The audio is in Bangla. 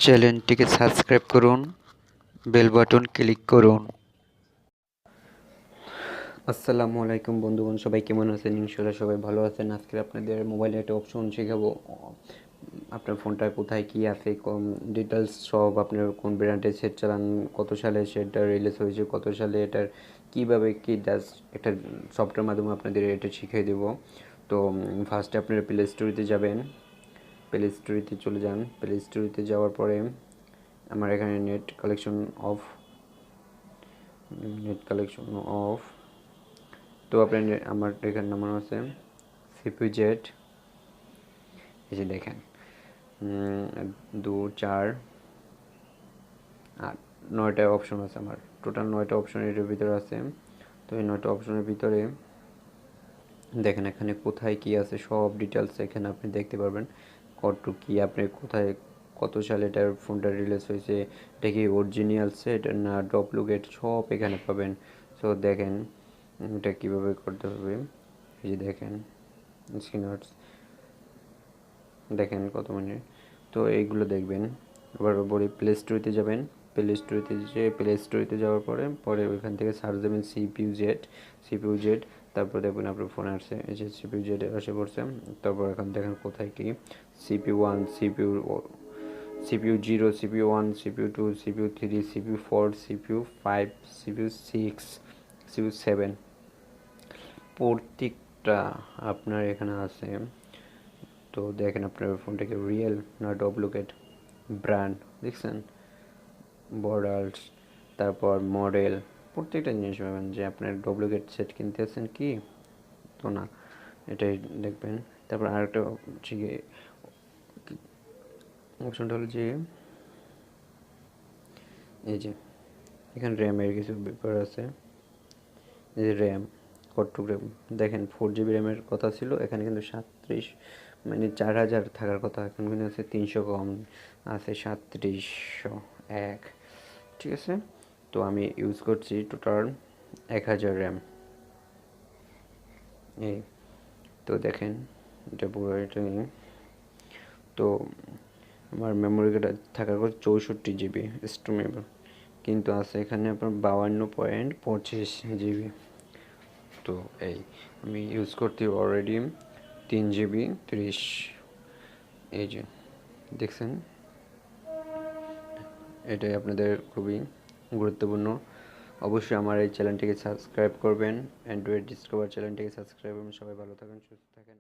চ্যানেলটিকে সাবস্ক্রাইব করুন, বেল বাটন ক্লিক করুন। আসসালামু আলাইকুম বন্ধুগণ, সবাই কেমন আছেন? ইনশাআল্লাহ সবাই ভালো আছেন। আজকে আপনাদের মোবাইলে একটা অপশন শেখাবো। আপনার ফোনটা কোথায় কী আছে, কোন ডিটেলস সব, আপনার কোন ব্র্যান্ডের সেট চালান, কত সালে সেটটা রিলিজ হয়েছে, কত সালে এটার কীভাবে কী জাস্ট একটা সফটওয়্যার মাধ্যমে আপনাদের এটা শিখিয়ে দেবো। তো ফার্স্টে আপনারা প্লে স্টোরিতে যাবেন, প্লে স্টোরিতে চলে যান। প্লে স্টোরিতে যাওয়ার পরে আমার এখানে নেট কালেকশন অফ। তো আপনার আমার এখানে নামানো আছে সিপিইউ জেড। এই যে দেখেন 2 4 8 9টা অপশন আছে। আমার টোটাল 9টা অপশন এর ভিতরে আছে। তো এই 9টা অপশনের ভিতরে দেখেন এখানে কোথায় কি আছে সব ডিটেলস এখানে আপনি দেখতে পারবেন। কত কি আপনি কোথায় কত সালে এটার ফোনটা রিলিজ হয়েছে, এটা কি অরিজিনাল সেট না ডুপ্লিকেট, সব এখানে পাবেন। সো দেখেন এটা কীভাবে করতে হবে। এই যে দেখেন স্ক্রিনশটস দেখেন কত মিনিট। তো এইগুলো দেখবেন। এবার বলি প্লে স্টোরিতে যাবেন। প্লে স্টোরিতে যাওয়ার পরে ওইখান থেকে সার্চ দেবেন সিপিইউ জেড। তারপর দেখবেন আপনার ফোনে আসছে, এই যে সিপিইউ জেড এসে পড়ছে। তারপর এখন দেখেন কোথায় কি CPU1, CPU0, CPU1, CPU2, CPU3, CPU4, CPU5, CPU6, CPU7 প্রত্যেকটা আপনার এখানে আছে। তো দেখেন আপনার ফোনটাকে রিয়েল না ডুপ্লিকেট, ব্র্যান্ড দেখছেন, বর্ডার্স, তারপর মডেল, প্রত্যেকটা জিনিস পাবেন। যে আপনার ডুপ্লিকেট সেট কিনতে আছেন কি, তো না, এটাই দেখবেন। তারপর আরেকটা হচ্ছে গিয়ে অপশনটা হলো যে এই যে এখানে র্যামের কিছু ব্যাপার আছে। এই যে র্যাম, কত র্যাম দেখেন 4 GB র্যামের কথা ছিল, এখানে কিন্তু 37 মানে 4000 থাকার কথা, এখন কিন্তু আছে 300 কম আছে 3701। ঠিক আছে, তো আমি ইউজ করছি টোটাল 1000 র্যাম। এই তো দেখেন এটা পুরো এটা। তো আমার মেমোরি কার্ড থাকার কথা 64 GB স্টোরেজ, কিন্তু আছে এখানে আপনার 52.25 GB। তো এই আমি ইউজ করতে অলরেডি 3 GB 30। এই যে দেখছেন, এটাই আপনাদের খুবই গুরুত্বপূর্ণ। অবশ্যই আমার এই চ্যানেলটিকে সাবস্ক্রাইব করবেন, অ্যান্ড্রয়েড ডিসকভার চ্যানেলটিকে সাবস্ক্রাইব করবেন। সবাই ভালো থাকেন, সুস্থ থাকেন।